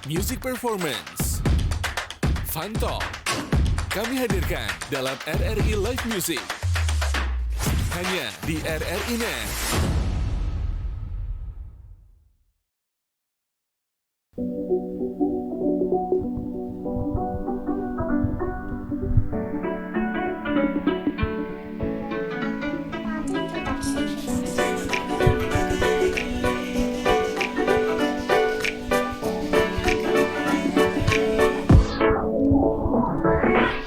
Music Performance, Fun Talk, kami hadirkan dalam RRI Live Music. Hanya di RRI Net.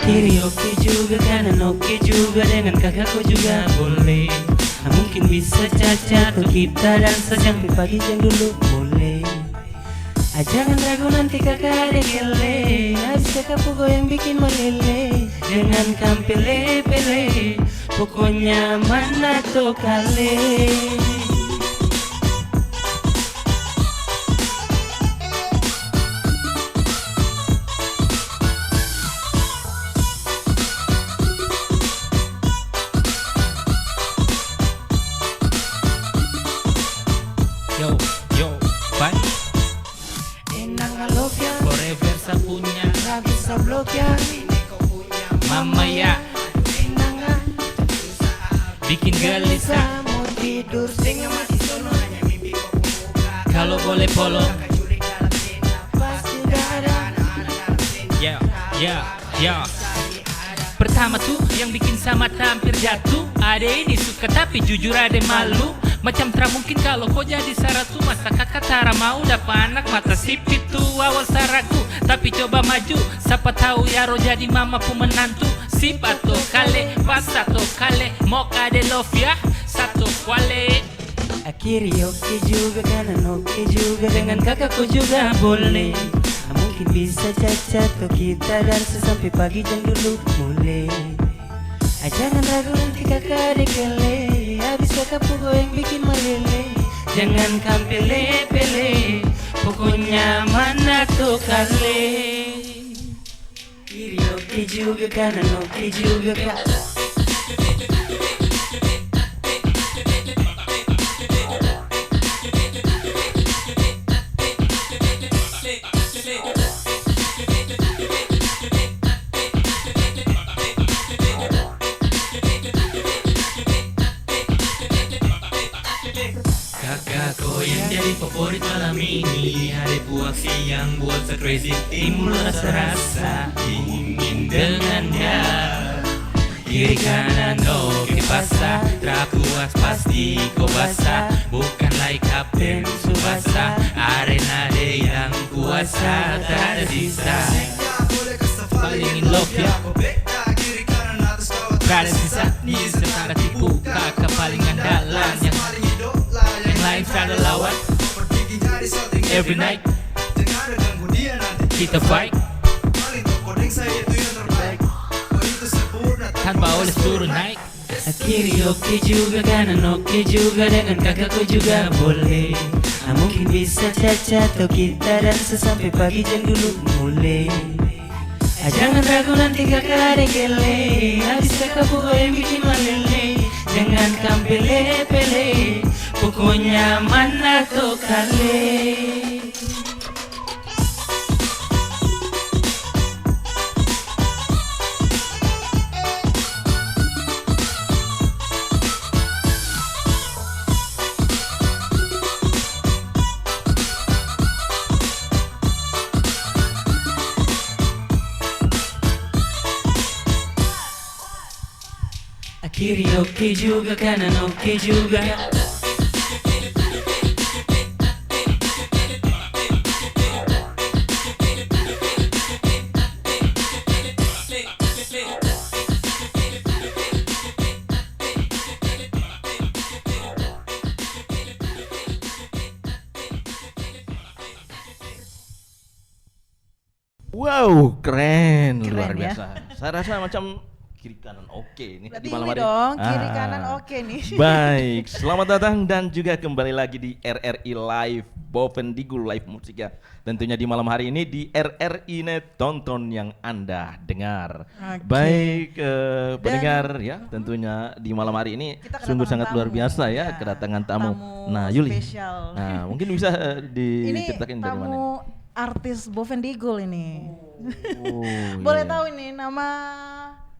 Kiri oke juga, kanan oke juga, dengan kakakku juga boleh. Mungkin bisa cacat atau kita dansa sampai pagi jam dulu boleh. Jangan ragu nanti kakak ada gele, habis kakak pukul yang bikin meleleh. Jangan kampele-pele, pokoknya mana tuh kale. Yo, bye. Enang alofya, Forever sa punya gak bisa blok ya. Mama ya, Enang bikin gelisah. mau tidur sehingga mati sono hanya mimpi kau buka. Kalau boleh polo. Pasti udah ada. Ya. Pertama tuh yang bikin sama hampir jatuh. Ade ini suka tapi jujur ade malu. Macam tak mungkin kalau kau jadi saratu. Masa kakak tara mau dapat anak mata sipit tuh awal saraku. Tapi coba maju, siapa tahu Yaro jadi mama pun menantu. Sip atau kale, pas atau kale, mau ade love ya, satu kuale. Kiri oke juga, kanan oke juga, dengan kakakku juga boleh. Mungkin bisa cacat atau kita dansa sampai pagi jam dulu mulai. Jangan ragu nanti kakak ada kele, habis kakak pukul yang bikin meleleh. Jangan kampele-pele, pokoknya mana tuh kale. Kiri oke juga, kanan oke juga, kak. Kakakku yang jadi favorit malam ini, ada buah siang buat se-crazy, timbul rasa-rasa ingin dengannya. Kiri kanan oke pasah, tak puas pasti kau basah. Bukan like Kapten Subasa, arena de yang kuasa, tak ada sisa. Paling in love ya, tak ada sisa, ni setara tipu. Kakak paling andalan yang lain tak ada lawan. Every night kita fight tanpa oleh suruh naik. Kiri oke juga, kanan oke juga, dengan kakakku juga boleh. Mungkin bisa cacat atau kita dansa sampai pagi jam dulu mulai. Jangan ragu nanti kakak ada gele, habis kakak pukul yang bikin meleleh. Jangan kampele-pele, pokoknya mana tuh kale. Kiri oke juga, kanan oke juga. Wow, keren luar Keren ya. biasa. Saya rasa macam kiri kanan oke nih Berarti di malam ini hari. dong, kiri kanan oke nih. Baik, selamat datang dan juga kembali lagi di RRI Live Bovendigul Live Musik ya. Tentunya di malam hari ini di RRI Net, tonton yang Anda dengar. Oke. Baik pendengar ya, tentunya di malam hari ini Kita sungguh kedatangan sangat luar tamu. biasa ya, Ya, kedatangan tamu. tamu Nah, Yuli. spesial. Nah, mungkin bisa Ini diceritakan dari mana? tamu artis Bovendigul ini. Oh, Boleh iya. tahu ini nama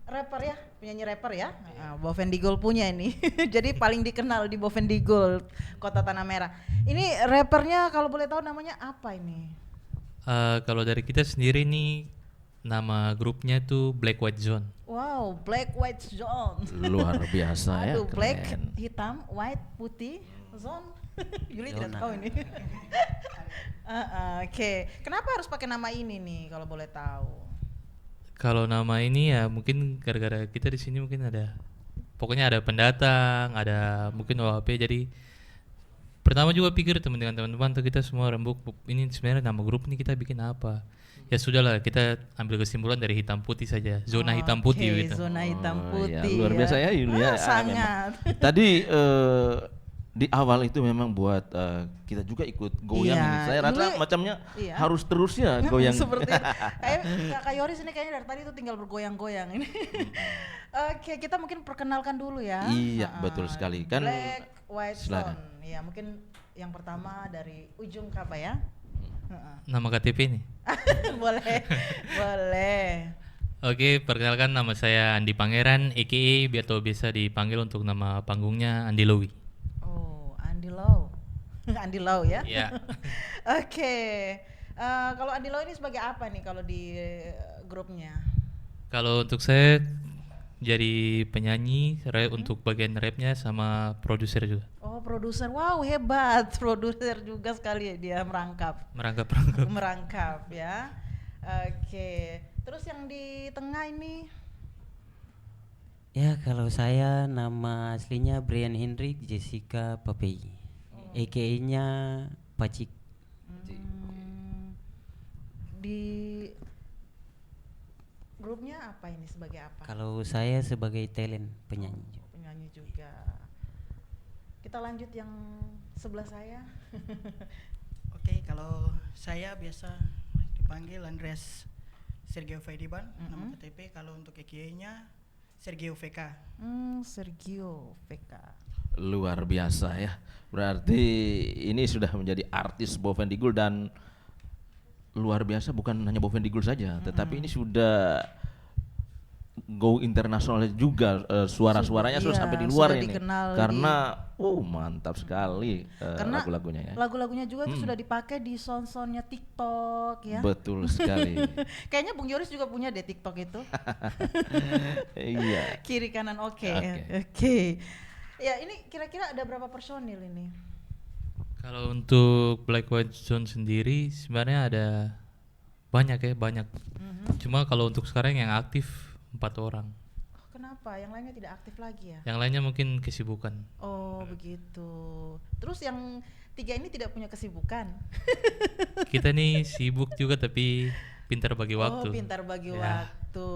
rapper ya, penyanyi rapper ya. Bovendigul punya ini. Jadi paling dikenal di Bovendigul, Kota Tanah Merah. Ini rappernya kalau boleh tahu namanya apa ini? Kalau dari kita sendiri nih, nama grupnya tuh Black White Zone. Wow, Black White Zone. Luar biasa ya. Aduh, black, Keren. hitam, white, putih, zone. Yuli tidak Zona. tahu ini. Oke, kenapa harus pakai nama ini nih kalau boleh tahu? Kalau nama ini ya mungkin gara-gara kita di sini mungkin pokoknya ada pendatang, ada mungkin OHP, jadi pertama juga pikir dengan teman-teman tuh kita semua rembuk ini sebenarnya nama grup ini kita bikin apa? Ya sudahlah, kita ambil kesimpulan dari hitam putih saja, zona hitam putih Oke, gitu. Zona hitam Oh, ya, putih. luar biasa ya Yulia. Sangat. Tadi di awal itu memang buat kita juga ikut goyang Iya, ini. Saya rasa Yuli- macamnya iya. harus terus ya goyang. Seperti itu. Kak Yoris ini kayaknya dari tadi tuh tinggal bergoyang-goyang ini. Oke, kita mungkin perkenalkan dulu ya. Iya, betul sekali. Kan Black White silakan. Zone. Ya, mungkin yang pertama dari ujung Kaba ya. Nama KTP ini. Boleh. Boleh. Oke, perkenalkan nama saya Andi Pangeran, a.k.a. biasa dipanggil untuk nama panggungnya Andi Lowi. Oh, Andi Lau. Andi Lau ya. Iya. Oke. Kalau Andi Lau ini sebagai apa nih kalau di grupnya? Kalau untuk saya jadi penyanyi, untuk bagian rapnya sama produser juga. Oh, produser. Wow, hebat. Produser juga sekali ya dia merangkap. Merangkap. Merangkap ya. Oke. Terus yang di tengah ini Ya, kalau saya nama aslinya Brian Hendrik Jessica Papei. AKA-nya Pacik. di grupnya apa ini sebagai apa? Kalau saya sebagai talent penyanyi. Penyanyi juga. Kita lanjut yang sebelah saya. Oke, kalau saya biasa dipanggil Andreas Sergio Faidiban, nama KTP. Kalau untuk EKI-nya Sergio VK. Sergio VK. luar biasa ya. Berarti ini sudah menjadi artis Bovendigul dan luar biasa, bukan hanya Bovendigul saja, tetapi ini sudah go internasional juga, suara-suaranya sudah Iya, sampai di luar sudah ini. dikenal Karena mantap sekali Karena lagu-lagunya ya. lagu-lagunya juga itu sudah dipakai di sound-soundnya TikTok ya. Betul sekali. Kayaknya Bung Yoris juga punya deh TikTok itu. Iya. Kiri kanan oke. Oke. Oke. Ya, ini kira-kira ada berapa personil ini? Kalau untuk Black White Zone sendiri sebenarnya ada banyak ya, banyak. Cuma kalau untuk sekarang yang aktif 4 orang. Oh, kenapa? Yang lainnya tidak aktif lagi ya? Yang lainnya mungkin kesibukan. Oh, begitu. Terus yang 3 ini tidak punya kesibukan? Kita nih sibuk juga tapi pintar bagi waktu. Oh, pintar bagi Ya. waktu.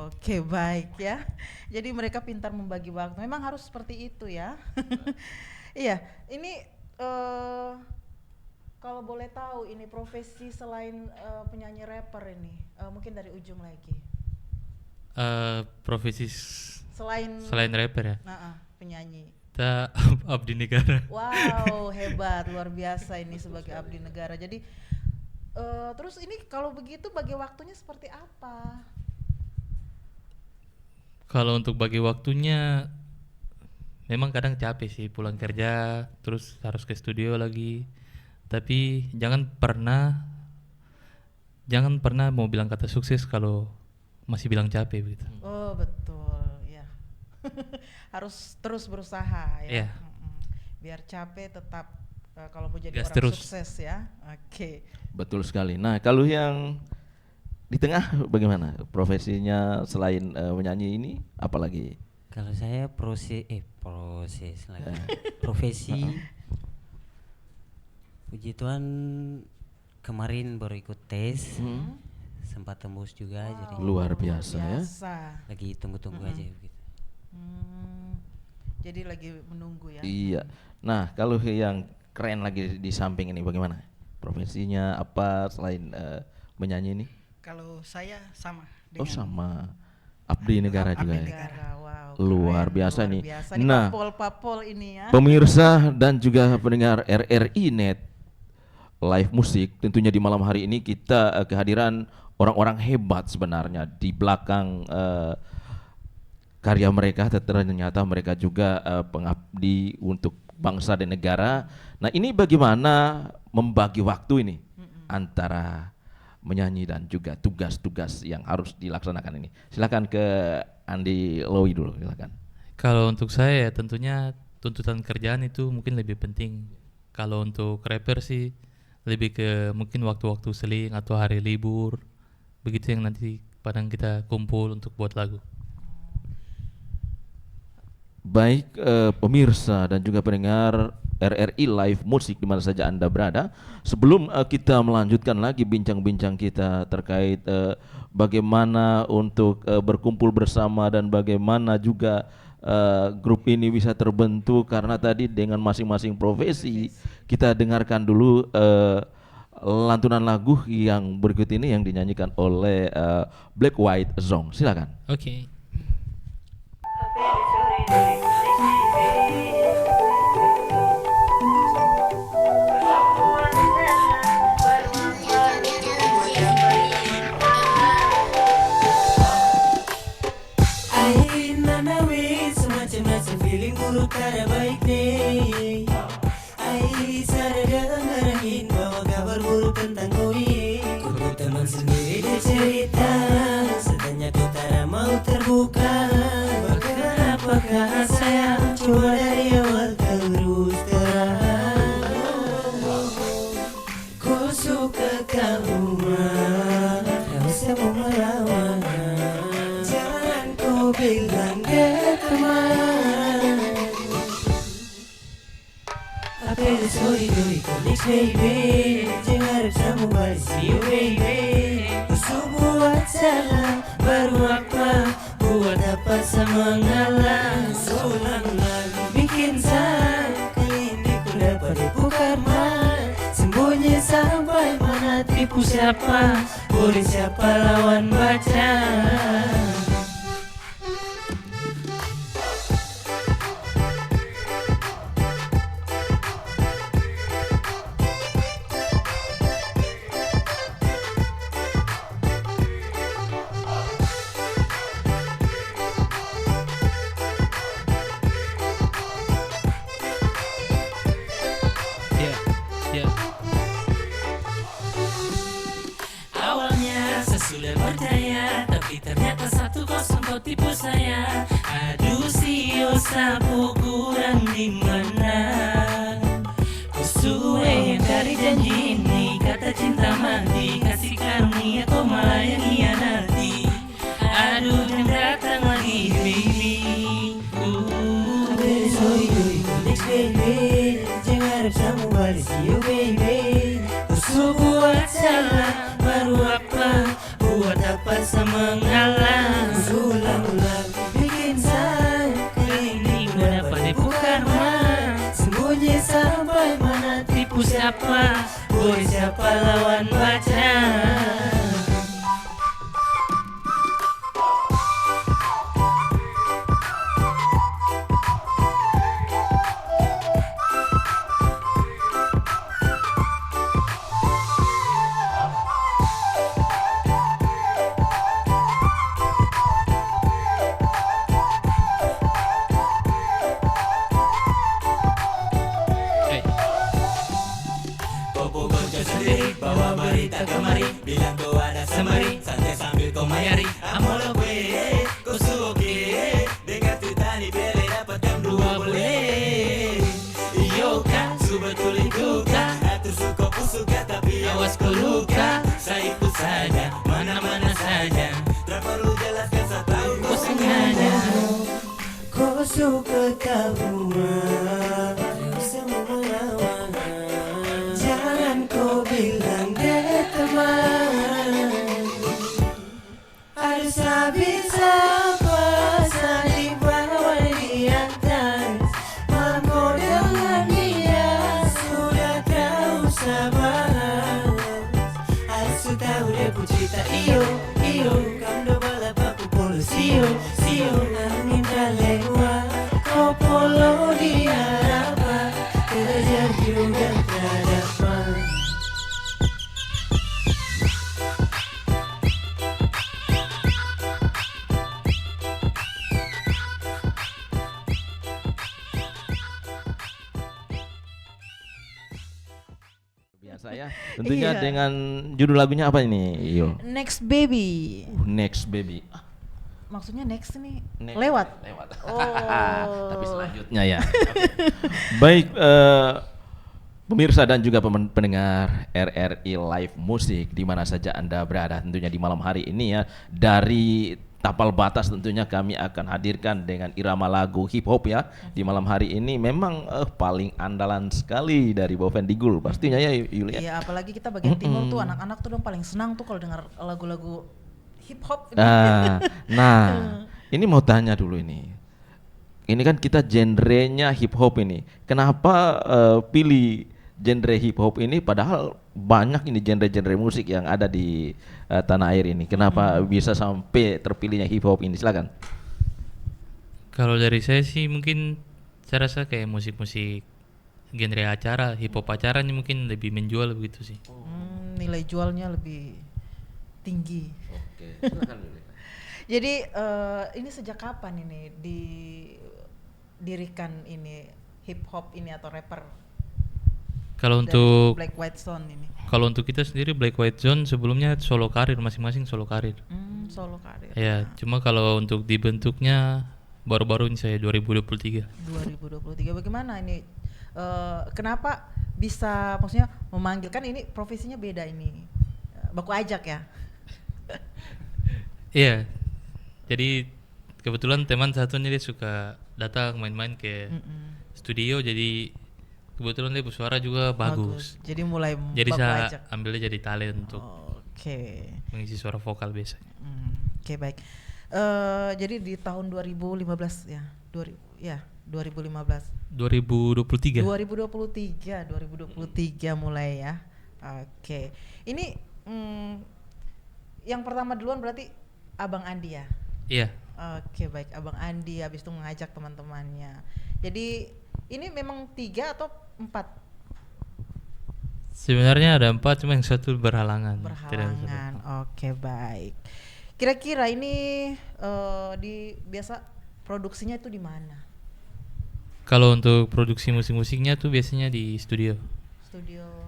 Oke, baik ya. Jadi mereka pintar membagi waktu. Memang harus seperti itu ya. Iya, ini kalau boleh tahu ini profesi selain penyanyi rapper ini, mungkin dari ujung lagi. Profesi selain rapper ya, Penyanyi. kita abdi negara. Wow, hebat, luar biasa ini sebagai abdi negara. Jadi terus ini kalau begitu bagi waktunya seperti apa? Kalau untuk bagi waktunya memang kadang capek sih, pulang kerja terus harus ke studio lagi. Tapi jangan pernah mau bilang kata sukses kalau masih bilang capek begitu. Oh, betul ya. Harus terus berusaha ya. Iya. Biar capek tetap kalau mau jadi Gas orang terus. sukses ya. Oke. Betul sekali. Nah, kalau yang di tengah bagaimana profesinya selain menyanyi ini, apalagi? Kalau saya proses lagi. Profesi. Puji Tuhan kemarin baru ikut tes. Sempat tembus juga jadi Luar biasa ya. Biasa. lagi tunggu-tunggu aja gitu. Jadi lagi menunggu ya. Iya. Nah, kalau yang keren lagi di samping ini bagaimana? Profesinya apa selain menyanyi ini? Kalau saya sama Oh, dengan sama abdi negara juga ya. Negara, wow. Luar keren, biasa luar nih. biasa. Ini Nah, papol-papol ini ya. pemirsa dan juga pendengar RRI Net live musik, tentunya di malam hari ini kita kehadiran orang-orang hebat sebenarnya di belakang karya mereka. Ternyata mereka juga pengabdi untuk bangsa dan negara. Nah, ini bagaimana membagi waktu ini antara menyanyi dan juga tugas-tugas yang harus dilaksanakan ini. Silakan ke Andi Lowi dulu, silakan. Kalau untuk saya tentunya tuntutan kerjaan itu mungkin lebih penting. Kalau untuk rapper sih lebih ke mungkin waktu-waktu seling atau hari libur. Begitu yang nanti padang kita kumpul untuk buat lagu. Baik pemirsa dan juga pendengar RRI Live Musik di mana saja Anda berada. Sebelum kita melanjutkan lagi bincang-bincang kita terkait bagaimana untuk berkumpul bersama dan bagaimana juga grup ini bisa terbentuk, karena tadi dengan masing-masing profesi. Kita dengarkan dulu lantunan lagu yang berikut ini yang dinyanyikan oleh Black White Zong. Silakan. Oke. Cara baik deh, sadar ngerangin bawa kabar buruk tentang koi. Kudu teman sendiri dia cerita, setanya ku tak mau terbuka. Bahkan apakah saya coba dari awal terus terang. Ku suka kamu mah, kau semua melawan. Jangan kau bilang dia teman. Sorry, next baby, jangan harap sama balik, see you baby. Musuh buat salah, baru apa, buat apa sama ngalah. Ulang-ulang bikin salah, kali ini ku dapat tipu karma. Sembunyi sampai mana tipu siapa, boleh siapa lawan baca. Sudah percaya, tapi ternyata 1-0 kau tipu saya. Aduh sio sapu kurang dimana. Kusuai yang dari janji ini, kata cinta mati, kasih karunia kau malah yang hianati. Aduh jangan datang lagi baby. Sorry, next baby, jangan harap sama balik, see you baby. Musuh buat salah, baru apa, buat apa sama ngalah. Ulang-ulang bikin salah, kali ini ku dapat tipu karma. Sembunyi sampai mana tipu siapa, boleh siapa lawan baca. Bawa berita kemari, bilang kau ada semari, santai sambil kau mayari. Amolo gue, kau suke, dengar cerita nih bele dapatkan 2 boleh. Iyo kan, subetul itu kan, atur suka pusuka tapi awas kau luka. Saya ikut saja, mana-mana saja, tak perlu jelaskan satu kau sengaja. Kau suka kamu mah, semua melawan. Jangan kau bilang dia teman. Ada sabisa puasa di bawah di atas. Malam kau dengan dia sudah tahu sabar. Asu tahu dia pun cerita iyo, kamu balap aku polo sio, angin tak lewat. Kau polo di harapan, kejar juga tak dapat. ya. Tentunya Iya. dengan judul lagunya apa ini, Yul? Next Baby. Next Baby. Maksudnya next ini Next. lewat. Lewat. Oh. Tapi selanjutnya ya. Oke. Baik, pemirsa dan juga pendengar RRI Live Musik di mana saja Anda berada tentunya di malam hari ini ya. Dari Tapal Batas tentunya kami akan hadirkan dengan irama lagu hip hop ya. Di malam hari ini memang paling andalan sekali dari Boven Digul pastinya ya Yulia. Iya, apalagi kita bagian timur tuh anak-anak tuh dong paling senang tuh kalau dengar lagu-lagu hip hop. Nah, ini mau tanya dulu ini. Ini kan kita genrenya hip hop ini. Kenapa pilih genre hip hop ini padahal banyak ini genre-genre musik yang ada di tanah air ini. Kenapa bisa sampai terpilihnya hip hop ini? Silakan. Kalau dari saya sih mungkin saya rasa kayak musik-musik genre acara, hip hop acaranya mungkin lebih menjual begitu sih. Nilai jualnya lebih tinggi. Oke, silakan dulu. Jadi ini sejak kapan ini didirikan ini hip hop ini atau rapper Kalau dari untuk Black White Zone ini? kalau untuk kita sendiri Black White Zone sebelumnya solo karir, masing-masing solo karir. Solo karir. Ya, cuma kalau untuk dibentuknya baru-baru ini saya 2023. 2023 bagaimana ini? Kenapa bisa maksudnya memanggil, kan ini profesinya beda ini, baku ajak ya? Iya. Jadi kebetulan teman satunya dia suka datang main-main ke studio, jadi kebetulan dia bersuara juga bagus. Jadi mulai Jadi baku saya ajak. ambilnya jadi talent untuk Oke. mengisi suara vokal biasanya. Oke, baik. Jadi di tahun 2015 ya, 2015. 2023. 2023 mulai ya. Oke. Ini yang pertama duluan berarti Abang Andi ya. Iya. Oke, baik. Abang Andi habis itu mengajak teman-temannya. Jadi ini memang 3 atau 4? Sebenarnya ada 4, cuma yang satu berhalangan. Tidak bisa. Berhalangan. Oke, baik. Kira-kira ini biasa produksinya itu di mana? Kalau untuk produksi musik-musiknya tuh biasanya di studio.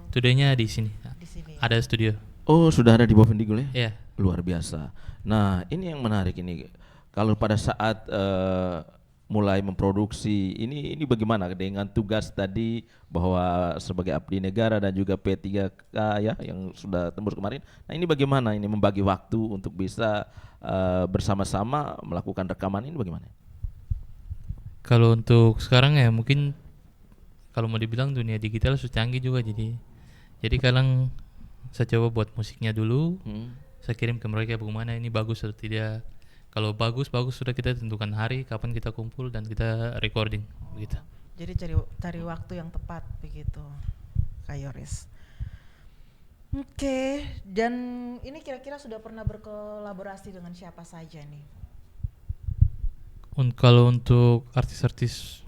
Studionya di sini. Di sini. Ada studio. Oh, sudah ada di Boven Digul ya? Iya. Luar biasa. Nah, ini yang menarik ini. Kalau pada saat mulai memproduksi ini bagaimana dengan tugas tadi bahwa sebagai abdi negara dan juga P3K ya yang sudah tembus kemarin. Nah, ini bagaimana ini membagi waktu untuk bisa bersama-sama melakukan rekaman ini bagaimana? Kalau untuk sekarang ya mungkin kalau mau dibilang dunia digital sudah canggih juga, jadi kadang saya coba buat musiknya dulu. Saya kirim ke mereka bagaimana ini bagus atau tidak. Kalau bagus sudah kita tentukan hari kapan kita kumpul dan kita recording begitu. Jadi cari waktu yang tepat begitu, Kak Yoris. Oke, dan ini kira-kira sudah pernah berkolaborasi dengan siapa saja nih? Kalau untuk artis-artis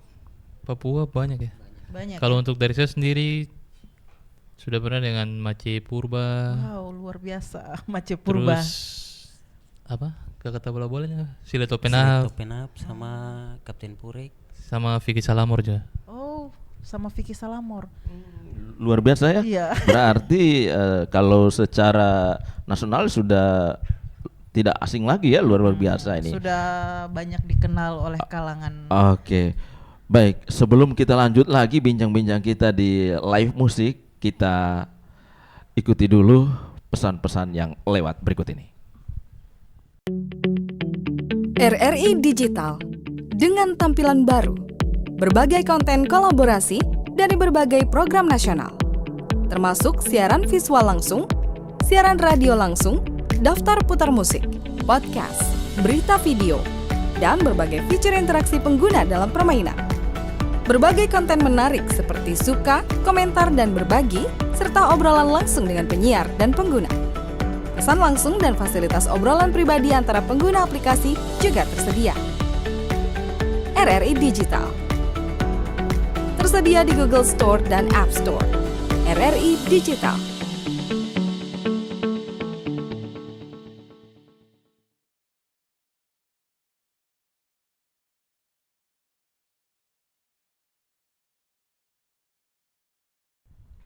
Papua banyak ya. Banyak. Kalau ya? untuk dari saya sendiri sudah pernah dengan Mace Purba. Wow, luar biasa. Mace Purba. Terus apa? Kata bola-bolanya Silet Open Up sama Kapten Purek. sama Vicky Salamor juga. Oh, sama Vicky Salamor. Luar biasa ya. Iya. Berarti kalau secara nasional sudah tidak asing lagi ya, luar biasa ini. Sudah banyak dikenal oleh kalangan. Oke. Baik, sebelum kita lanjut lagi bincang-bincang kita di live musik, kita ikuti dulu pesan-pesan yang lewat berikut ini. RRI Digital dengan tampilan baru, berbagai konten kolaborasi dari berbagai program nasional, termasuk siaran visual langsung, siaran radio langsung, daftar putar musik, podcast, berita video, dan berbagai fitur interaksi pengguna dalam permainan. Berbagai konten menarik seperti suka, komentar, dan berbagi, serta obrolan langsung dengan penyiar dan pengguna. Pesan langsung dan fasilitas obrolan pribadi antara pengguna aplikasi juga tersedia. RRI Digital tersedia di Google Store dan App Store. RRI Digital.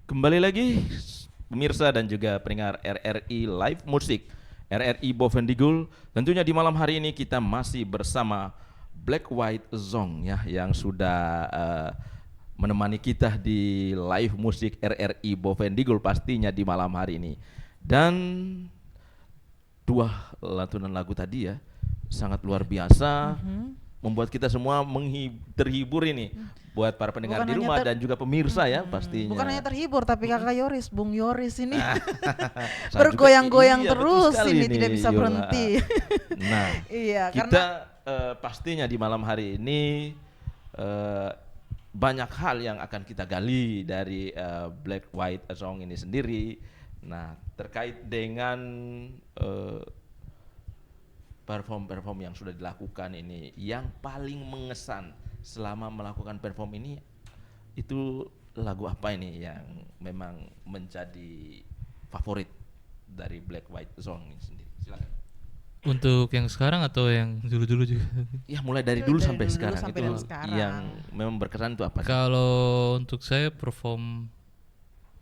Kembali lagi pemirsa dan juga pendengar RRI Live Music, RRI Bovendigul. Tentunya di malam hari ini kita masih bersama Black White Song ya, yang sudah menemani kita di live musik RRI Bovendigul pastinya di malam hari ini. Dan dua lantunan lagu tadi ya sangat luar biasa, membuat kita semua terhibur ini. Buat para pendengar di rumah dan juga pemirsa ya pastinya. Bukan hanya terhibur tapi kakak Yoris, Bung Yoris ini Saya bergoyang-goyang juga, iya, betul terus sekali ini nih, tidak bisa Yola. berhenti. Nah, Iya, kita pastinya di malam hari ini banyak hal yang akan kita gali dari Black White Song ini sendiri. Nah, terkait dengan perform yang sudah dilakukan ini, yang paling mengesan selama melakukan perform ini itu lagu apa ini yang memang menjadi favorit dari Black White Song ini sendiri? Silakan. Untuk yang sekarang atau yang dulu-dulu juga? Ya mulai dari dulu sampai sekarang sampai itu yang sekarang. yang memang berkesan itu apa sih? Kalau untuk saya perform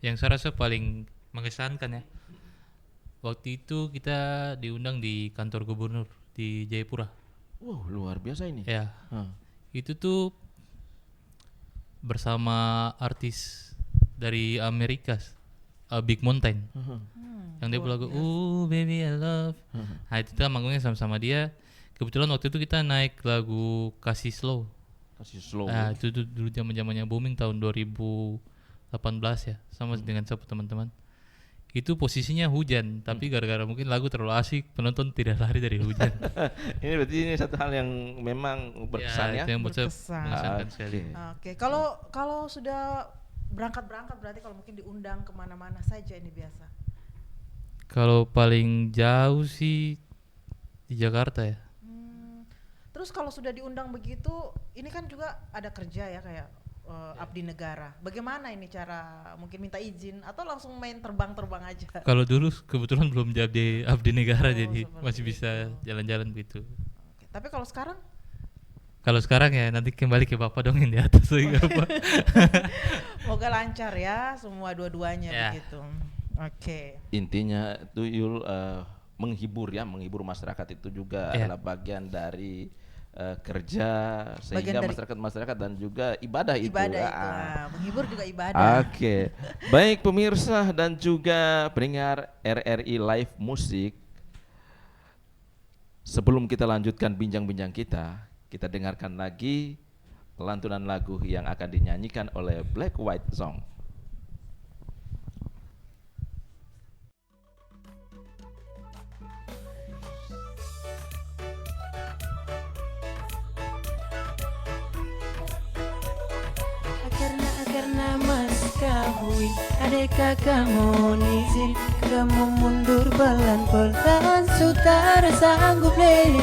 yang saya rasa paling mengesankan ya, waktu itu kita diundang di kantor gubernur di Jayapura. Wow, luar biasa ini. Ya, Hah. itu tuh bersama artis dari Amerika, Big Mountain, yang dia lagu Baby I Love. Nah itu kita manggungnya sama-sama dia. Kebetulan waktu itu kita naik lagu Kasih Slow. Kasih slow. Nah itu tuh dulu zaman-zamannya booming tahun 2018 ya, sama dengan siapa teman-teman. Itu posisinya hujan, tapi gara-gara mungkin lagu terlalu asik, penonton tidak lari dari hujan. Ini berarti ini satu hal yang memang berkesan ya. Itu yang buat saya Berkesan. mengesankan sekali. Oke, kalau sudah berangkat berarti kalau mungkin diundang kemana-mana saja ini biasa. Kalau paling jauh sih di Jakarta ya. Terus kalau sudah diundang begitu, ini kan juga ada kerja ya kayak abdi negara. Bagaimana ini cara mungkin minta izin atau langsung main terbang-terbang aja? Kalau dulu kebetulan belum jadi abdi negara, Oh, jadi seperti masih bisa itu. jalan-jalan begitu. Oke, tapi kalau sekarang Kalau sekarang ya nanti kembali ke Bapak dong yang di atas lagi apa. semoga lancar ya semua dua-duanya Ya. begitu. Oke. Intinya itu Yul menghibur masyarakat itu juga Ya. adalah bagian dari kerja sehingga Bagian dari masyarakat dan juga ibadah itu. Ibadah itu, menghibur juga ibadah. Oke. Baik pemirsa dan juga pendengar RRI Live Musik. Sebelum kita lanjutkan bincang-bincang kita dengarkan lagi lantunan lagu yang akan dinyanyikan oleh Black White Song. Karena mas kawin adek kakak mau izin, kakak mau mundur pelan-pelan, sutara sanggup leh.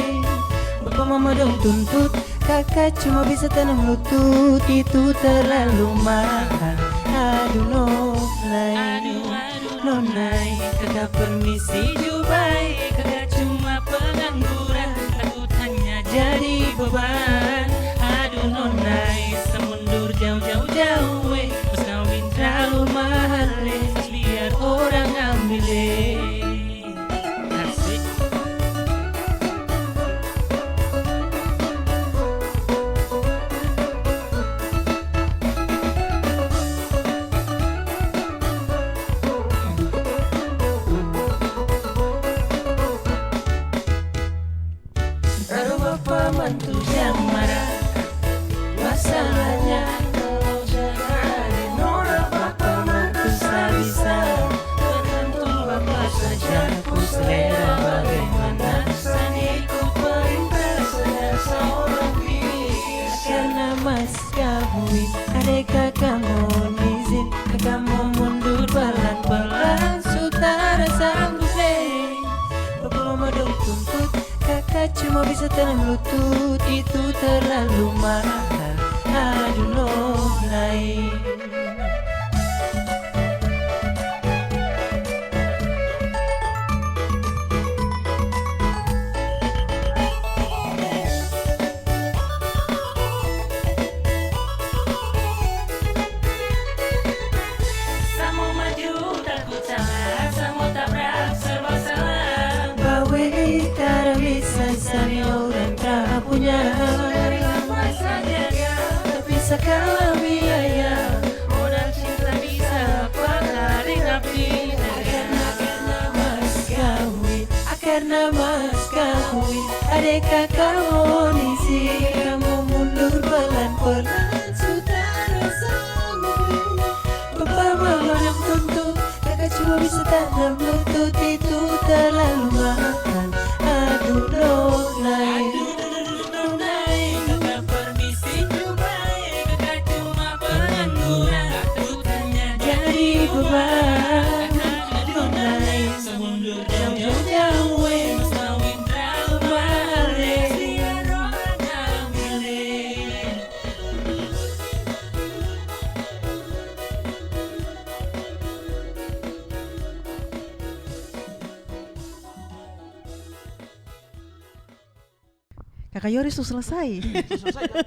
Bapak mama dong tuntut, kakak cuma bisa tanam lutut, itu terlalu mahal. Aduh nonai, kakak permisi Dubai, kakak cuma pengangguran, takut hanya jadi beban. Aduh nonai, semundur jauh-jauh weh, pas kawin terlalu mahal weh, biar orang ambil weh. Asik. Lalu bapak mantu yang marah, masalahnya kalau jangan norak bapak mantu tak bisa, tergantung bapak saja, ku selera bagaimana, san ikut perintah saya seorang pilih. Karena mas kawin adek kakak mau izin, kakak mau mundur pelan-pelan, sutara sanggup leh. Bapak mama dong tuntut, kakak cuma bisa tanam lutut, itu terlalu mahal. Aduh nonai. Tak mau maju takut karena mas kawin. Adek kakak polisi, kamu mundur pelan-pelan. Saudara sanggup, bapak mama yang tuntut, kakak cuma bisa tanam lutut. Itu terlalu makan. Aduh nonai, Kakak permisi Dubai, kakak cuma pengangguran, takutnya jadi beban. Nonai, semundur jauh-jauh mas kawin trauma. balik. Biar orang yang milih. Kakak Yoris tuh selesai. Selesai kan?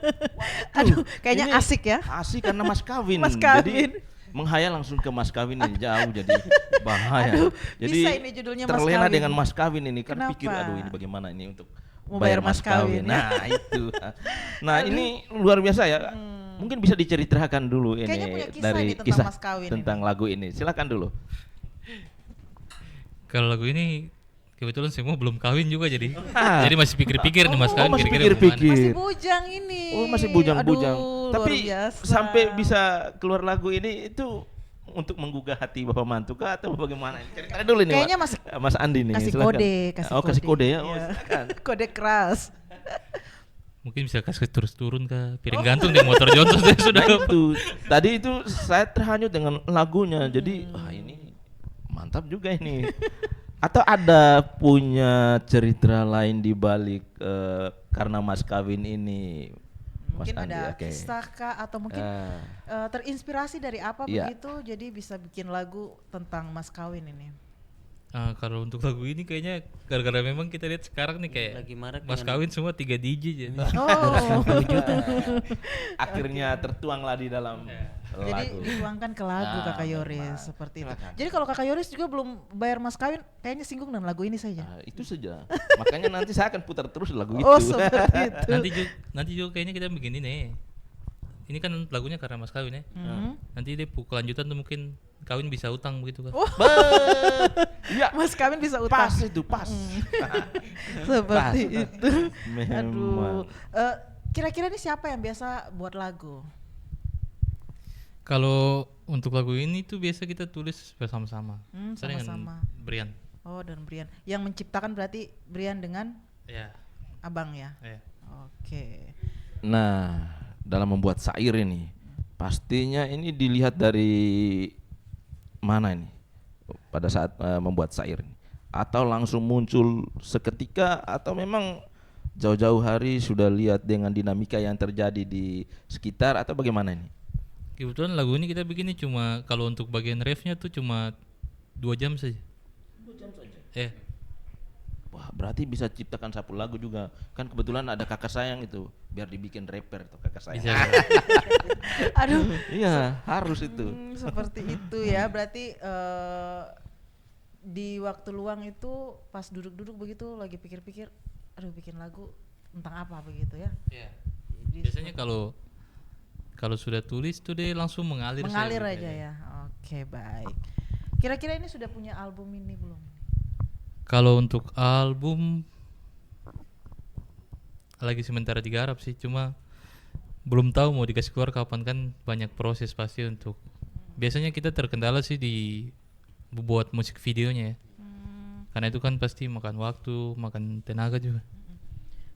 Aduh, kayaknya Ini asik ya. Asik karena mas kawin. Mas kawin. Jadi menghayal langsung ke mas kawin ini jauh jadi bahaya. Aduh, jadi bisa ini judulnya Mas terlena Kawin. dengan mas kawin ini kan Kenapa? pikir aduh ini bagaimana ini untuk Mau bayar mas kawin, ya? Nah, itu. Nah, ini luar biasa ya. Mungkin bisa diceritakan dulu ini Kayaknya punya kisah dari nih tentang kisah mas kawin tentang lagu ini. Silakan dulu. Kalau lagu ini kebetulan semua belum kawin juga jadi Ah. jadi masih pikir-pikir nih mas Oh, kawin masih kira-kira pikir-pikir. bagaimana. Masih bujang ini. Oh, masih bujang-bujang. Aduh, Tapi luar biasa. sampai bisa keluar lagu ini itu untuk menggugah hati Bapak mantu kah atau bagaimana? Cerita dulu nih, Kayaknya Mas Andi nih. kasih silakan. kode, Kasih kode ya. Oh, Iya. silakan. Kode keras. Mungkin bisa kasih terus turun ke piring gantung di motor Johnson dia sudah. Nah, itu tadi itu saya terhanyut dengan lagunya. Jadi wah ini mantap juga ini. Atau ada punya cerita lain di balik karena mas kawin ini? Mas Mungkin Andi, ada oke. kisah kah atau mungkin terinspirasi dari apa Iya. begitu jadi bisa bikin lagu tentang mas kawin ini. Kalau untuk lagu ini kayaknya gara-gara memang kita lihat sekarang nih kayak Lagi marak mas dengan- kawin semua 3 DJ jadi. Oh. Akhirnya tertuanglah di dalam Jadi lagu. dituangkan ke lagu Nah, Kakak Yoris memang. seperti itu. Silakan. Jadi kalau Kakak Yoris juga belum bayar mas kawin, kayaknya singgung dengan lagu ini saja. Itu saja. Makanya nanti saya akan putar terus lagu itu. Oh seperti itu. Nanti juga kayaknya kita bikin ini. Ini kan lagunya karena mas kawin ya. Mhm. Nanti dia kelanjutan tuh mungkin kawin bisa utang begitu kan. Iya. Mas kawin bisa utang. Pas itu pas. Seperti Pas. itu. Memang. Aduh. Kira-kira ini siapa yang biasa buat lagu? Kalau untuk lagu ini tuh biasa kita tulis bersama-sama. Saya dengan Sama-sama. Brian. Oh dan Brian. Yang menciptakan berarti Brian dengan Ya. abang ya. Ya. Oke. Nah, dalam membuat syair ini pastinya ini dilihat dari mana ini pada saat membuat syair ini, atau langsung muncul seketika atau memang jauh-jauh hari sudah lihat dengan dinamika yang terjadi di sekitar atau bagaimana ini? Kebetulan lagu ini kita bikinnya cuma kalau untuk bagian refnya tuh cuma 2 jam saja. 2 jam saja. Wah, Berarti bisa ciptakan sapu lagu juga. Kan kebetulan ada kakak sayang itu, biar dibikin rapper tuh kakak sayang. bisa. Aduh. Iya, harus itu. Seperti itu ya. Berarti di waktu luang itu pas duduk-duduk begitu lagi pikir-pikir, aduh bikin lagu tentang apa begitu ya. Iya. Jadi Biasanya kalau sudah tulis tuh dia langsung mengalir. mengalir saya aja begitu. ya. Oke, baik. Kira-kira ini sudah punya album ini belum? Kalau untuk album lagi sementara digarap sih, cuma belum tahu mau dikasih keluar kapan, kan banyak proses pasti untuk. Biasanya kita terkendala sih di buat musik videonya ya. Karena itu kan pasti makan waktu, makan tenaga juga.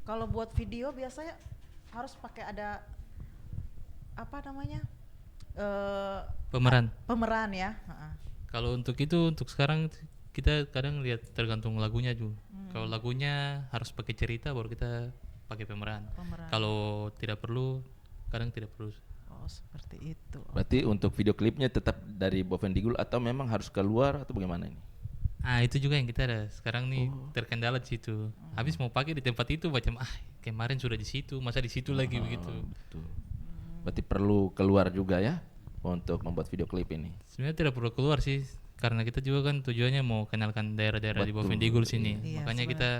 Kalau buat video biasanya harus pakai ada apa namanya? Pemeran ya. Ha-ha. Kalau untuk itu untuk sekarang kita kadang lihat tergantung lagunya juga. Kalau lagunya harus pakai cerita baru kita pakai pemeran. Kalau tidak perlu kadang tidak perlu. Oh, seperti itu. Berarti untuk video klipnya tetap dari Bovendigul atau memang harus keluar atau bagaimana ini? Itu juga yang kita ada sekarang nih terkendala di situ. Habis mau pakai di tempat itu macam kemarin sudah di situ, masa di situ lagi begitu. Betul. Berarti perlu keluar juga ya untuk membuat video klip ini. Sebenarnya tidak perlu keluar sih, karena kita juga kan tujuannya mau kenalkan daerah-daerah di Betul. Bovendigul sini. Iya, Makanya kita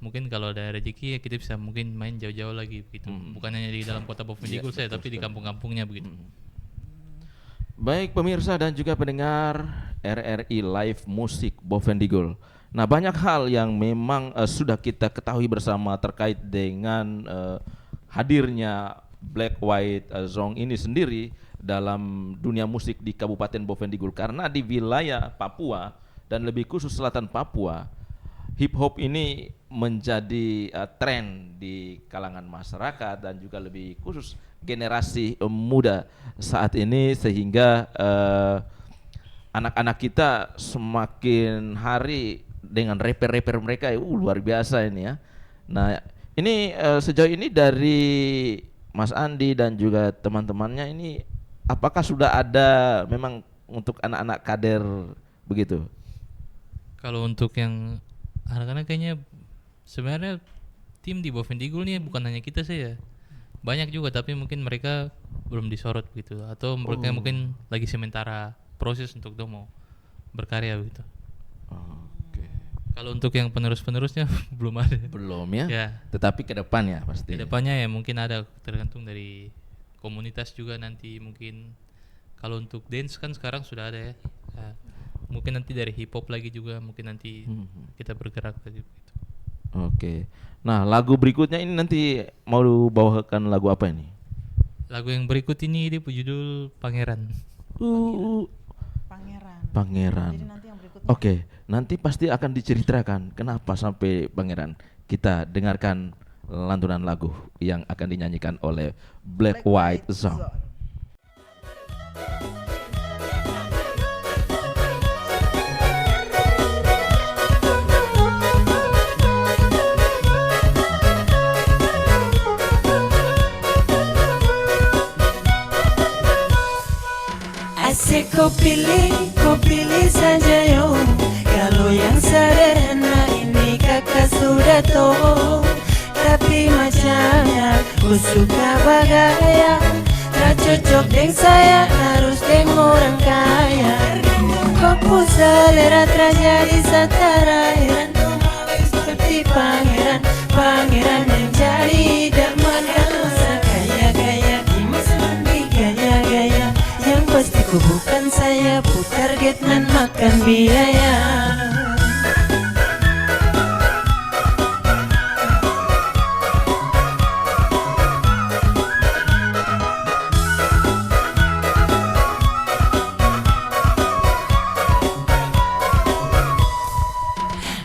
mungkin kalau ada rezeki ya kita bisa mungkin main jauh-jauh lagi begitu. Bukan hanya di dalam kota Bovendigul Iya, saya, betul tapi di sekali. kampung-kampungnya begitu. Baik pemirsa dan juga pendengar RRI Live Musik Bovendigul. Nah, banyak hal yang memang sudah kita ketahui bersama terkait dengan hadirnya Black White Song ini sendiri dalam dunia musik di Kabupaten Bovendigul, karena di wilayah Papua dan lebih khusus selatan Papua, hip hop ini menjadi tren di kalangan masyarakat dan juga lebih khusus generasi muda saat ini, sehingga anak-anak kita semakin hari dengan rapper-rapper mereka luar biasa ini ya. Nah, ini sejauh ini dari Mas Andi dan juga teman-temannya ini, apakah sudah ada memang untuk anak-anak kader begitu? Kalau untuk yang anak-anak kayaknya sebenarnya tim di Bovendigul nih bukan hanya kita saja, banyak juga, tapi mungkin mereka belum disorot begitu, atau mereka mungkin lagi sementara proses untuk mau berkarya begitu. Oke. Kalau untuk yang penerus-penerusnya belum ada. Belum ya? Ya. Tetapi ke depannya pasti. Kedepannya ya mungkin ada, tergantung dari komunitas juga nanti. Mungkin kalau untuk dance kan sekarang sudah ada ya. Ya, mungkin nanti dari hip hop lagi juga, mungkin nanti kita bergerak lagi begitu. Oke. Nah, lagu berikutnya ini nanti mau bawakan lagu apa ini? Lagu yang berikut ini dia berjudul Pangeran. Pangeran. Jadi nanti yang berikutnya. Oke, nanti pasti akan diceritakan kenapa sampai Pangeran. Kita dengarkan lantunan lagu yang akan dinyanyikan oleh Black White Song. Asik kau pilih saja yo. Kalau yang sederhana ini kakak sudah tahu. Tapi macamnya ku suka bagaya. Tak cocok dengan saya, harus dengan orang kaya. Kau selera terjadi setara heran. Seperti pangeran, pangeran yang jadi daman. Gaya-gaya, kimas mandi gaya-gaya. Yang pasti ku bukan saya, ku target dan makan biaya.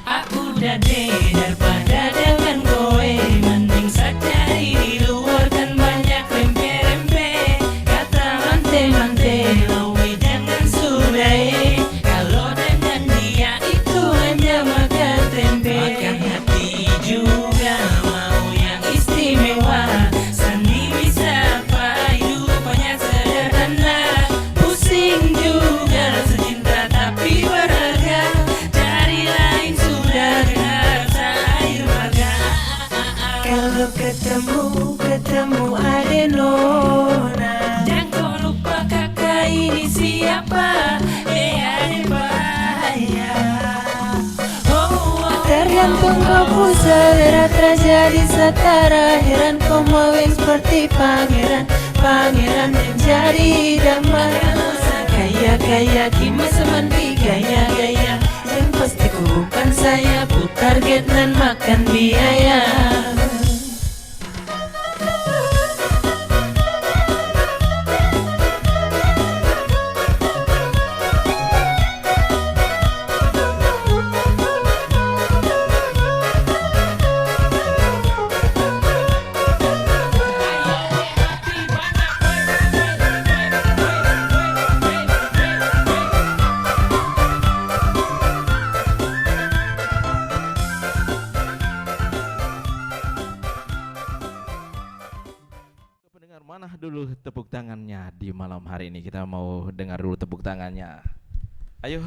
Aku udah deh daripada dengan gue, mending saja di luar kan banyak rempe-rempe. Kata mante-mante, lawi dengan sudai. Kalau dengan dia itu hanya makan tempe. Makan hati juga mau yang istimewa. Sandi bisa apa, hidupnya sederhana. Pusing juga secinta tapi berharga. Dari lain sudah dengar air marga. Kalau ketemu ada nona. Jangan kau lupa kakak ini siapa. Ada bahaya. Tergantung kau selera terjadi setara. Heran kau mau yang seperti pangeran. Pangeran yang jadi damai. Gaya-gaya kimas mandi gaya-gaya. Yang pasti ku bukan saya, ku target dan makan biaya. Pendengar, mana dulu tepuk tangannya di malam hari ini? Kita mau dengar dulu tepuk tangannya. Ayo.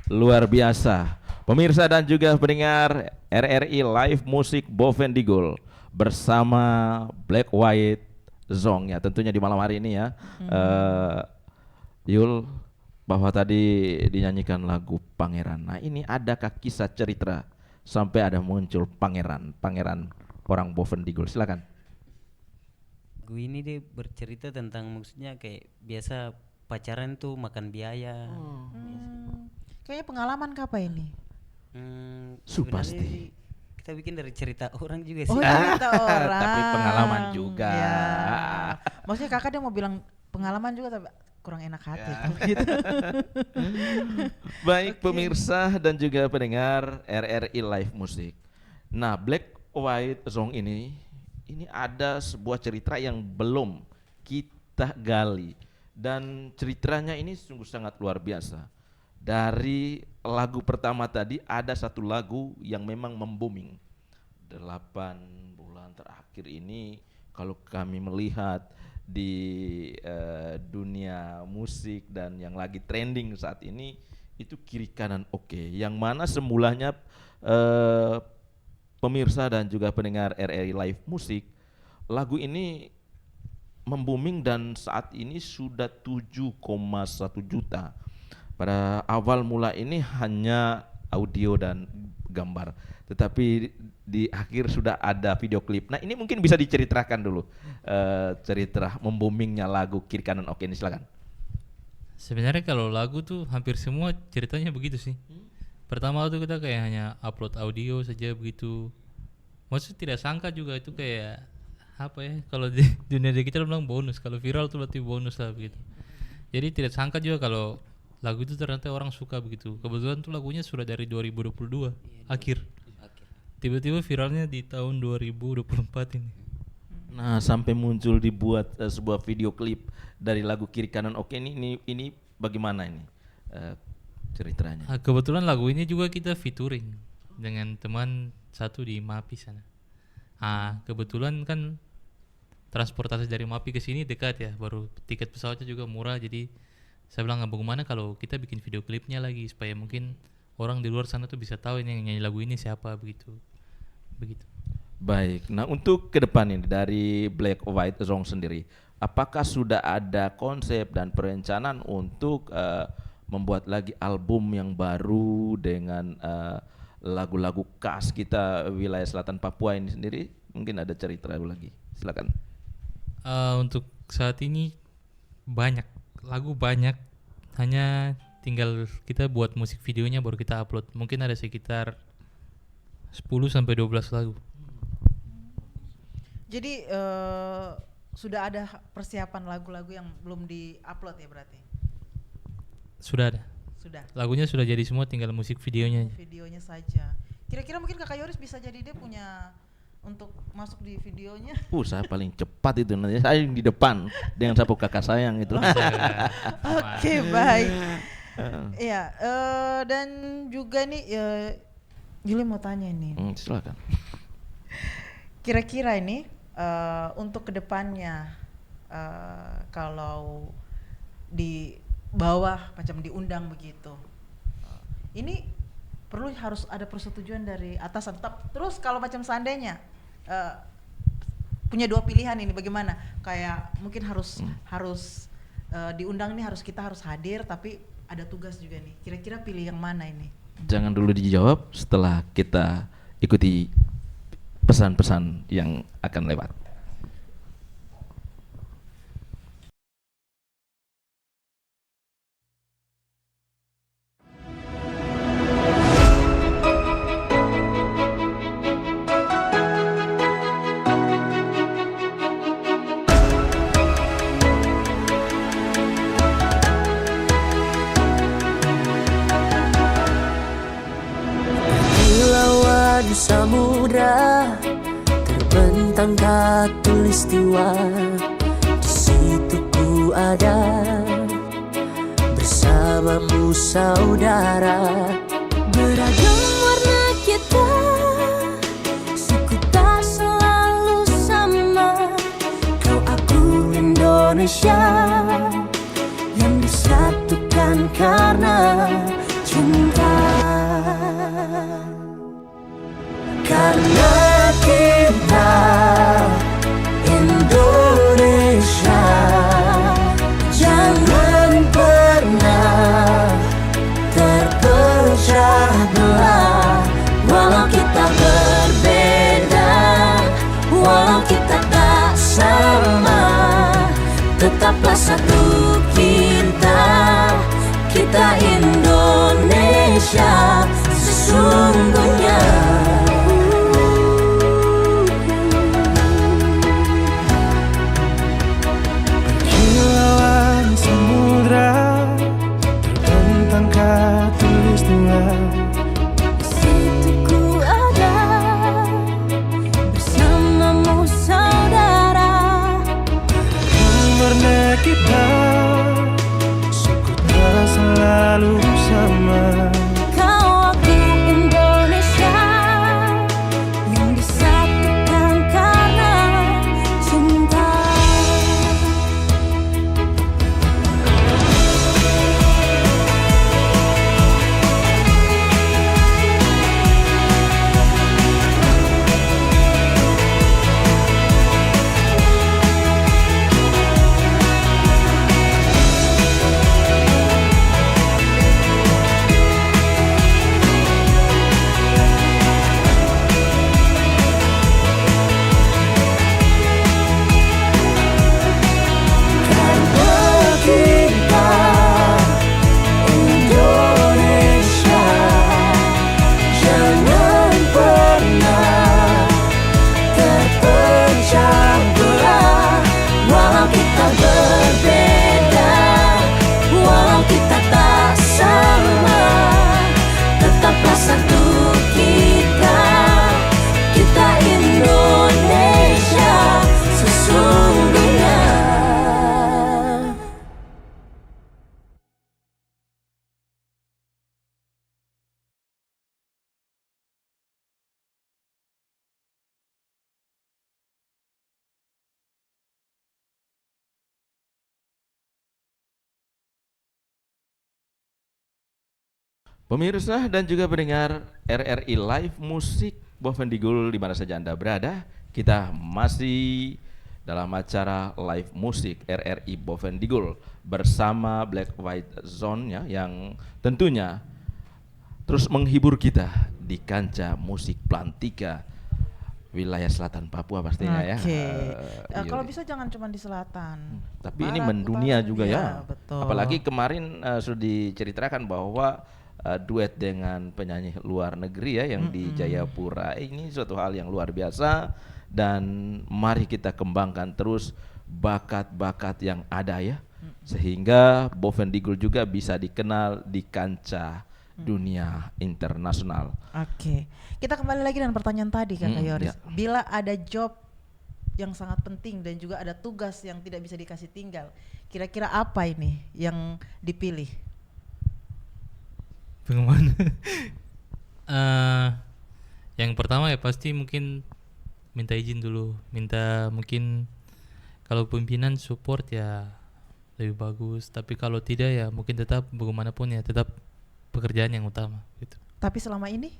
Luar biasa. Pemirsa dan juga pendengar RRI Live Musik Bovendigul bersama Black White Song ya, tentunya di malam hari ini ya. Yul, bahwa tadi dinyanyikan lagu Pangeran. Nah, ini adakah kisah cerita sampai ada muncul pangeran orang Bovendigul? Silakan. Lagu ini dia bercerita tentang, maksudnya kayak biasa pacaran tuh makan biaya. Kayaknya pengalaman apa ini? Sebenarnya pasti. sih kita bikin dari cerita orang juga sih. Oh, cerita orang. Tapi pengalaman juga. Ya. Maksudnya kakak dia mau bilang pengalaman juga tapi kurang enak hati kalau gitu. Baik pemirsa dan juga pendengar RRI Live Music. Nah, Black White Song ini ada sebuah cerita yang belum kita gali dan ceritanya ini sungguh sangat luar biasa. Dari lagu pertama tadi ada satu lagu yang memang membooming. 8 bulan terakhir ini kalau kami melihat di dunia musik dan yang lagi trending saat ini itu Kiri Kanan Oke, yang mana semulanya pemirsa dan juga pendengar RRI Live Music, lagu ini membooming dan saat ini sudah 7,1 juta. Pada awal mula ini hanya audio dan gambar, tetapi di akhir sudah ada video klip. Nah ini mungkin bisa diceritakan dulu cerita memboomingnya lagu Kiri Kanan Oke ini, silakan. Sebenarnya kalau lagu tuh hampir semua ceritanya begitu sih. Pertama tuh kita kayak hanya upload audio saja begitu. Maksudnya tidak sangka juga itu kayak apa ya, kalau di dunia digital bilang bonus, kalau viral tuh berarti bonus lah begitu. Jadi tidak sangka juga kalau lagu itu ternyata orang suka begitu. Kebetulan tuh lagunya sudah dari 2022 akhir. Tiba-tiba viralnya di tahun 2024 ini. Nah sampai muncul dibuat sebuah video klip dari lagu Kiri Kanan Oke ini bagaimana ini ceritanya? Kebetulan lagu ini juga kita featuring dengan teman satu di MAPI sana. Kebetulan kan transportasi dari MAPI ke sini dekat ya, baru tiket pesawatnya juga murah, jadi saya bilang bagaimana kalau kita bikin video klipnya lagi supaya mungkin orang di luar sana tuh bisa tahu ini yang nyanyi lagu ini siapa begitu. Baik, nah untuk ke depan ini dari Black White Song sendiri, apakah sudah ada konsep dan perencanaan untuk membuat lagi album yang baru dengan lagu-lagu khas kita wilayah selatan Papua ini sendiri? Mungkin ada cerita lagi, silakan. Untuk saat ini lagu banyak, hanya tinggal kita buat musik videonya baru kita upload. Mungkin ada sekitar 10-12 lagu. Jadi sudah ada persiapan lagu-lagu yang belum di-upload ya berarti? Sudah ada. Sudah. Lagunya sudah jadi semua, tinggal musik videonya. Videonya saja. Kira-kira mungkin Kakak Yoris bisa jadi dia punya untuk masuk di videonya? Saya paling cepat itu, nanti saya di depan dengan sapu kakak sayang itu. Oke, baik. Iya, dan juga nih Juli mau tanya nih. Silakan. Kira-kira ini untuk kedepannya kalau di bawah macam diundang begitu, ini perlu harus ada persetujuan dari atasan. Terus kalau macam seandainya punya dua pilihan ini bagaimana? Kayak mungkin harus diundang nih, kita harus hadir, tapi ada tugas juga nih. Kira-kira pilih yang mana ini? Jangan dulu dijawab, setelah kita ikuti pesan-pesan yang akan lewat. Samudra terbentang khatulistiwa, di situ ku ada bersamamu saudara. Beragam warna kita, suku tak selalu sama. Kau aku Indonesia yang disatukan karena cinta. Karena kita Indonesia, jangan pernah terpecah belah. Walau kita berbeda, walau kita tak sama, tetaplah satu kita Indonesia. sesungguhnya. Kilauan samudra terbentang khatulistiwa. Di situ ku ada bersamamu saudara. Warna kita suku tak selalu sama. Kau aku Indonesia yang disatukan karena cinta. Kita Indonesia, jangan pernah terpecah belah. Walau kita berbeda, walau kita tak sama, tetaplah satu kita, kita Indonesia sesungguhnya. Pemirsa dan juga pendengar RRI Live Musik Bovendigul di mana saja Anda berada, kita masih dalam acara live musik RRI Bovendigul bersama Black White Zone yang tentunya terus menghibur kita di kancah musik Plantika wilayah selatan Papua pastinya ya. Kalau bisa jangan cuma di selatan. Tapi ini Barat, mendunia utara, juga ya. Betul. Apalagi kemarin sudah diceritakan bahwa duet dengan penyanyi luar negeri ya yang di Jayapura ini suatu hal yang luar biasa, dan mari kita kembangkan terus bakat-bakat yang ada ya, sehingga Bovendigul juga bisa dikenal di kancah dunia internasional. Oke, kita kembali lagi dengan pertanyaan tadi Kak Yoris. Ya. Bila ada job yang sangat penting dan juga ada tugas yang tidak bisa dikasih tinggal, kira-kira apa ini yang dipilih? Bagaimana? Yang pertama ya pasti mungkin minta izin dulu, minta mungkin kalau pimpinan support ya lebih bagus, tapi kalau tidak ya mungkin tetap bagaimanapun ya tetap pekerjaan yang utama gitu. Tapi selama ini?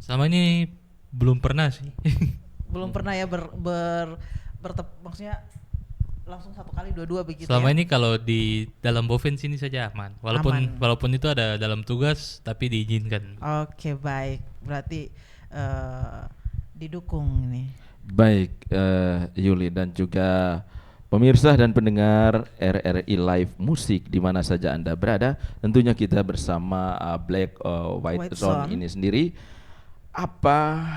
Selama ini belum pernah sih. Belum pernah ya maksudnya langsung satu kali dua-dua begitu. Selama ya? ini kalau di dalam Boven sini saja aman. Walaupun itu ada dalam tugas tapi diizinkan. Oke, baik. Berarti didukung ini. Baik, Yuli dan juga pemirsa dan pendengar RRI Live Musik di mana saja Anda berada, tentunya kita bersama Black White Zone ini sendiri. Apa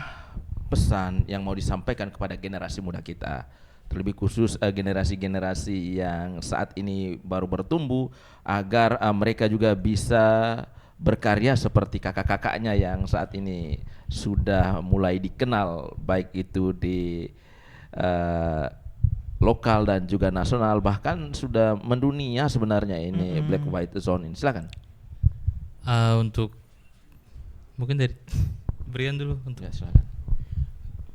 pesan yang mau disampaikan kepada generasi muda kita? Terlebih khusus generasi-generasi yang saat ini baru bertumbuh, agar mereka juga bisa berkarya seperti kakak-kakaknya yang saat ini sudah mulai dikenal, baik itu di lokal dan juga nasional, bahkan sudah mendunia sebenarnya ini Black White Zone ini. Silakan. Untuk mungkin dari Brian dulu untuk. Ya, silakan.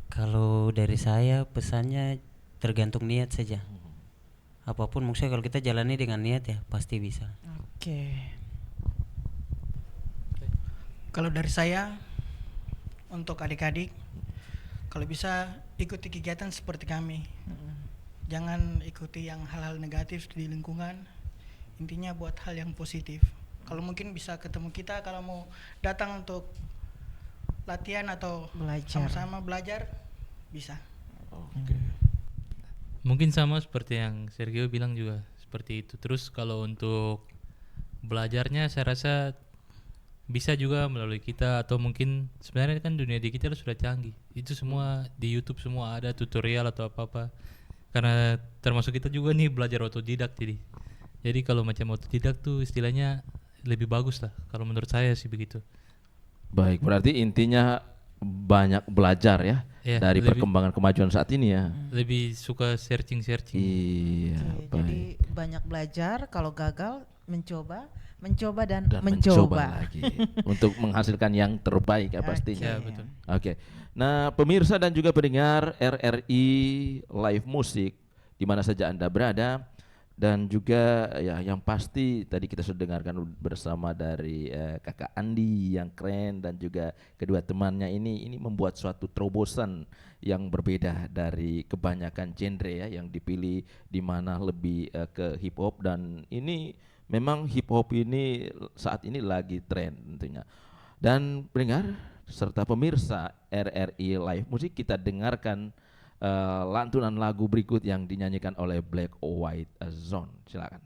Kalau dari saya pesannya tergantung niat saja. Apapun maksudnya kalau kita jalani dengan niat ya pasti bisa. Oke. Kalau dari saya untuk adik-adik, kalau bisa ikuti kegiatan seperti kami. Jangan ikuti yang hal-hal negatif di lingkungan. Intinya buat hal yang positif. Kalau mungkin bisa ketemu kita kalau mau datang untuk latihan atau sama-sama belajar bisa. Oke. Mungkin sama seperti yang Sergio bilang juga seperti itu. Terus kalau untuk belajarnya saya rasa bisa juga melalui kita, atau mungkin sebenarnya kan dunia digital sudah canggih, itu semua di YouTube semua ada tutorial atau apa-apa, karena termasuk kita juga nih belajar otodidak. Jadi kalau macam otodidak tuh istilahnya lebih bagus lah kalau menurut saya sih begitu. Baik, berarti intinya banyak belajar ya, dari perkembangan kemajuan saat ini ya. Lebih suka searching. Iya, jadi banyak belajar, kalau gagal mencoba dan mencoba lagi untuk menghasilkan yang terbaik ya pastinya. Betul. Oke. Nah, pemirsa dan juga pendengar RRI Live Music di mana saja Anda berada, dan juga ya yang pasti tadi kita sudah dengarkan bersama dari Kakak Andi yang keren, dan juga kedua temannya ini membuat suatu terobosan yang berbeda dari kebanyakan genre ya yang dipilih, di mana lebih ke hip hop, dan ini memang hip hop ini saat ini lagi tren tentunya. Dan pendengar serta pemirsa RRI Live Music, kita dengarkan lantunan lagu berikut yang dinyanyikan oleh Black White Zone. Silakan.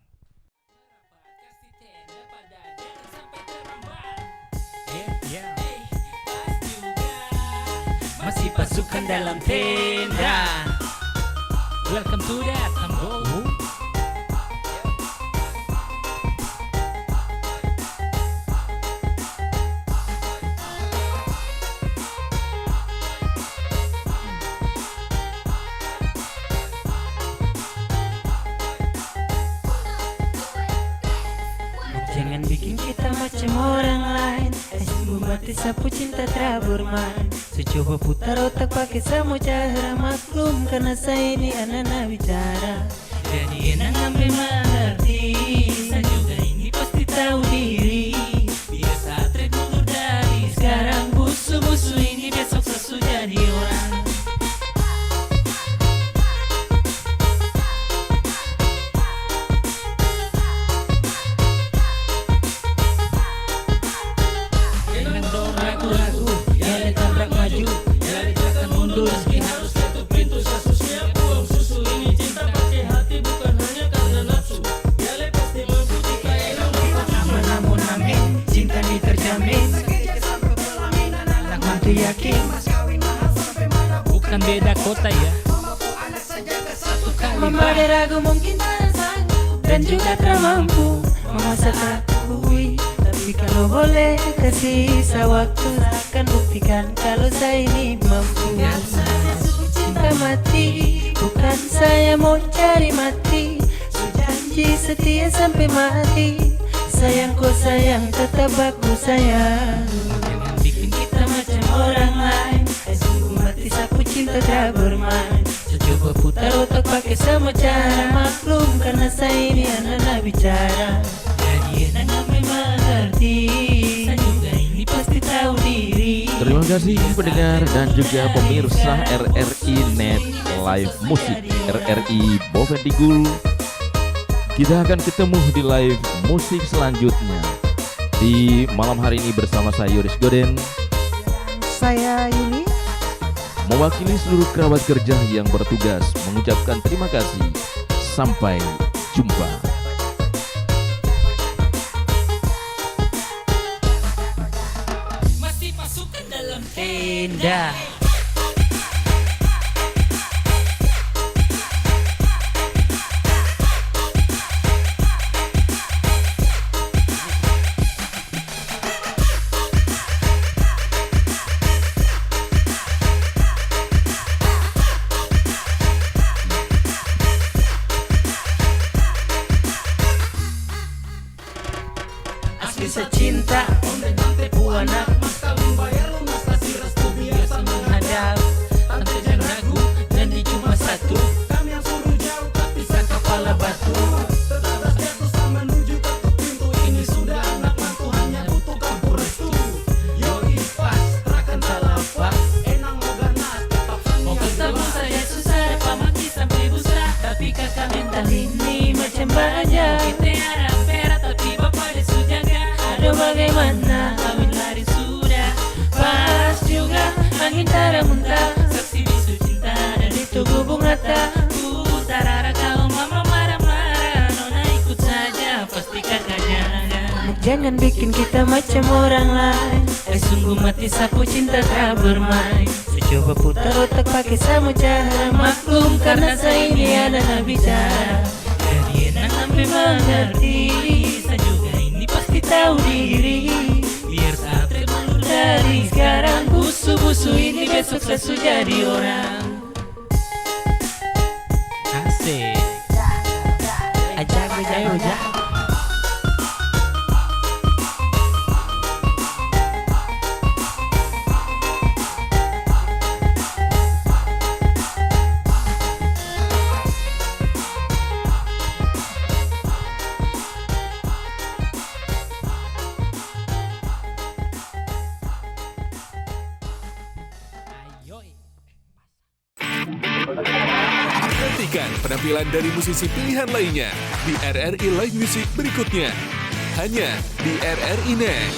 Masih pasukan dalam tenda. Welcome to that Tambo. Jangan bikin kita macam orang lain. Sungguh mati sapu cinta terbermain. Coba putar otak pakai samo cara maklum, karena saya ini anak bicara. Jadi enak sampai mengerti. Saya juga ini pasti tahu diri. Biasa trik mundur dari sekarang, busu-busu ini besok sesu jadi orang. Bukan beda kota ya. Mama ragu mungkin tak sanggup dan juga tak mampu memasak akui. Tapi kalau boleh kasih saya waktu, akan buktikan kalau saya ini mampu. Cinta mati, bukan saya mau cari mati. Janji setia sampai mati. Sayang kau sayang, tetap aku sayang. Jangan bikin kita macam orang lain. Sungguh mati sapu cinta tak bermain. Coba putar otak pakai sama cara maklum, karena saya ini anak bicara. Jadi enak sampai mengerti. Saya juga ini pasti tahu diri. Terima kasih pendengar dan juga pemirsa RRI Net Live Music, RRI Bovendigul. Kita akan ketemu di live musik selanjutnya di malam hari ini bersama saya Yoris Goden, saya Yuli, mewakili seluruh kerabat kerja yang bertugas mengucapkan terima kasih. Sampai jumpa. Masih pasukan dalam tenda. Cinta, buana, menghadap, tanpa jangan ragu, janji cuma satu. Kami yang suruh jauh tapi bisa kepala batu. Tetap jatuh sama menuju ketuk pintu. Ini sudah anak mantu, hanya butuh kampur restu. Yoi pas, terakan talapak, enang mau ganas, tetap sang. Mau ketemu saya susah, pamaki sampai busa. Tapi kakak mental ini macam baja. Kita harap perak tapi bapak dia sujaga. Bagaimana kawin lari sudah pas juga, angin tara muntah, saksi bisu cinta dan itu gubung rata. Tarara kau mama marah-marah, nona ikut saja pasti kakaknya. jangan bikin kita macam orang lain. Sungguh mati sapu cinta tak bermain. Saya coba putar otak pakai sama cara maklum, karena saya ini adalah bicara dari enak sampai mengerti. Saya juga ini pasti tahu diri. Biar saat terlalu dari sekarang, busu-busu ini besok saya sudah jadi orang. Asik. Ajak aja. Nantikan penampilan dari musisi pilihan lainnya di RRI Live Music berikutnya. Hanya di RRI Net.